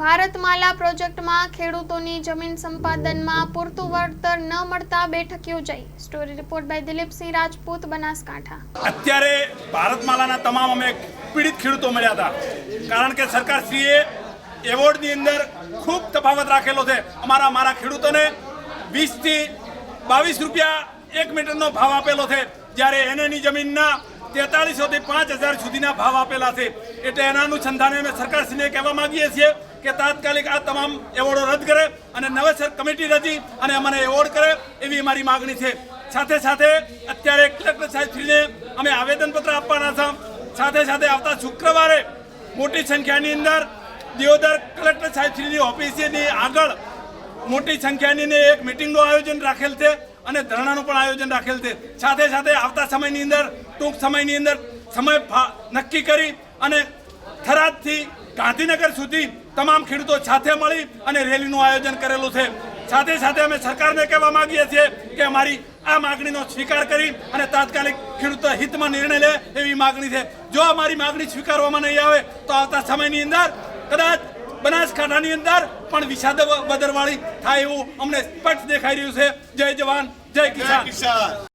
ભારતમાલા પ્રોજેક્ટમાં ખેડૂતોની જમીન સંપાદનમાં પૂરતું વળતર ન મળતા બેઠક યોજાઈ। Story report by Dilipsinh Rajput, Banaskantha. અત્યારે ભારતમાલાના તમામ અમે પીડિત ખેડૂતો મળ્યા હતા, કારણ કે સરકારશ્રીએ એવોર્ડની અંદર ખૂબ તફાવત રાખેલો છે। મારા ખેડૂતોને 20 થી 22 રૂપિયા 1 મીટરનો ભાવ આપેલો છે, જ્યારે એની જમીનના 4300 થી 5000 સુધીના ભાવ આપેલા છે। એટલે એના અનુસંધાને અમે સરકારશ્રીને કહેવા માંગીએ છીએ કે તાત્કાલિક આ તમામ એવોર્ડો રદ કરે અને નવેસર કમિટી રચી અને અમને એવોર્ડ કરે, એવી અમારી માગણી છે। સાથે સાથે અત્યારે કલેક્ટર સાહેબશ્રીને અમે આવેદનપત્ર આપવાના છે। સાથે સાથે આવતા શુક્રવારે મોટી સંખ્યાની અંદર દિયોદર કલેક્ટર સાહેબશ્રીની ઓફિસની આગળ મોટી સંખ્યાની એક મિટિંગનું આયોજન રાખેલ છે અને ધરણાનું પણ આયોજન રાખેલ છે। સાથે સાથે આવતા સમયની અંદર ટૂંક સમયની અંદર સમય નક્કી કરી અને થરાદથી ગાંધીનગર સુધી તમામ ખેડૂતો સાથે મળી અને રેલીનું આયોજન કરેલું છે। સાથે સાથે અમે સરકારને કહેવા માંગીએ છીએ કે અમારી આ માગણીનો સ્વીકાર કરી અને તાત્કાલિક ખેડૂતો હિતમાં નિર્ણય લે, એવી માગણી છે। જો અમારી માગણી સ્વીકારવામાં નહીં આવે તો આવતા સમયની અંદર કદાચ બનાસકાંઠાની અંદર પણ વિષાદ બદરવાળી થાય એવું અમને સ્પષ્ટ દેખાઈ રહ્યું છે। જય જવાન, જય કિસાન।